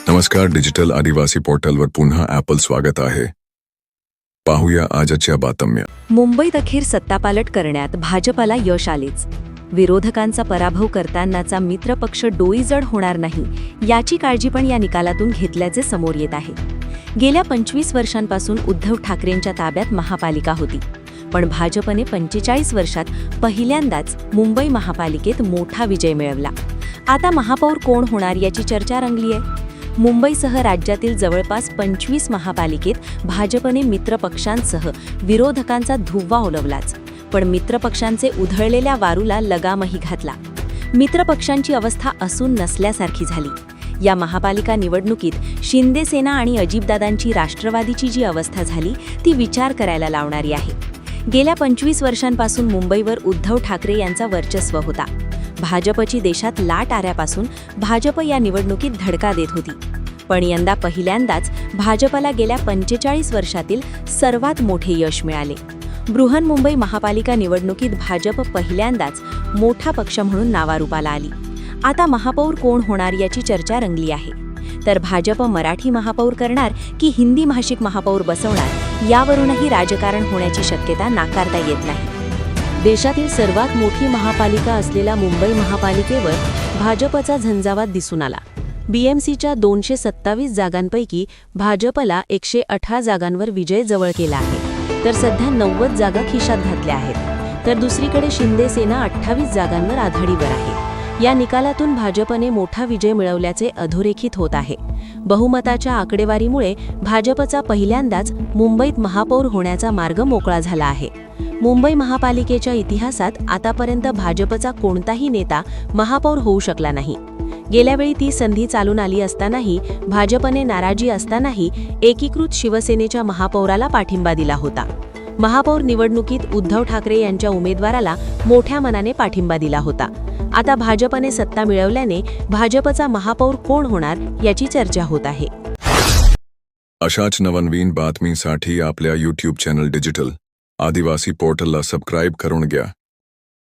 नमस्कार, डिजिटल आदिवासी पोर्टलवर पुन्हा ॲपल स्वागत आहे. पाहूया आजच्या बातम्या. मुंबईत अखेर सत्तापालट करण्यात भाजपाला यश आलेच. विरोधकांचा पराभव करतानाचा मित्रपक्ष डोईजड होणार नाही याची काळजी पण या निकालातून घेतल्याचे समोर येत आहे. गेल्या 25 वर्षांपासून उद्धव ठाकरेंच्या ताब्यात महापालिका होती, पण भाजपने 45 वर्षात पहिल्यांदाच मुंबई महापालिकेत मोठा विजय मिळवला. आता महापौर कोण होणार याची चर्चा रंगली आहे. मुंबईसह राज्यातील जवळपास 25 महापालिकेत भाजपने मित्रपक्षांसह विरोधकांचा धुव्वा उडवलाच, पण मित्रपक्षांचे उधळलेल्या वारूला लगामही घातला. मित्रपक्षांची अवस्था असून नसल्यासारखी झाली. या महापालिका निवडणुकीत शिंदे सेना आणि अजितदादांची राष्ट्रवादीची जी अवस्था झाली ती विचार करायला लावणारी आहे. गेल्या 25 वर्षांपासून मुंबईवर उद्धव ठाकरे यांचा वर्चस्व होता. भाजपची देशात लाट आल्यापासून भाजप या निवडणुकीत धडका देत होती, पण यंदा पहिल्यांदाच भाजपला गेल्या 45 वर्षातील सर्वात मोठे यश मिळाले. बृहन्मुंबई महापालिका निवडणुकीत भाजप पहिल्यांदाच मोठा पक्ष म्हणून नावारूपाला आली. आता महापौर कोण होणार याची चर्चा रंगली आहे. तर भाजप मराठी महापौर करणार की हिंदी भाषिक महापौर बसवणार यावरूनही राजकारण होण्याची शक्यता नाकारता येत नाही. देशातील सर्वात मोठी महापालिका असलेल्या मुंबई महापालिकेवर भाजपचा झंझावात दिसून आला. बीएमसीच्या 227 जागांपैकी भाजपला 118 जागांवर विजय जवळ केला आहे, तर सध्या 90 जागा खिशात घातल्या आहेत. तर दुसरीकडे शिंदे सेना 28 जागांवर आघाडीवर आहे. या निकालातून भाजपने मोठा विजय मिळवल्याचे अधोरेखित होत आहे. बहुमताच्या आकडेवारीमुळे भाजपचा पहिल्यांदाच मुंबईत महापौर होण्याचा मार्ग मोकळा झाला आहे. मुंबई महापालिकेच्या इतिहासात आतापर्यंत भाजपचा कोणताही नेता महापौर होऊ शकला नाही. गेल्यावेळी ती संधी चालून आली असतानाही भाजपने नाराजी असतानाही एकीकृत शिवसेनेच्या महापौराला पाठिंबा दिला होता. महापौर निवडणुकीत उद्धव ठाकरे यांच्या उमेदवाराला मोठ्या मनाने पाठिंबा दिला होता. आता भाजपने सत्ता मिळवल्याने भाजपचा महापौर कोण होणार याची चर्चा होत आहे. अशाच नवनवीन बातमीसाठी आपल्या YouTube चॅनल डिजिटल आदिवासी पोर्टलला सबस्क्राईब करून घ्या.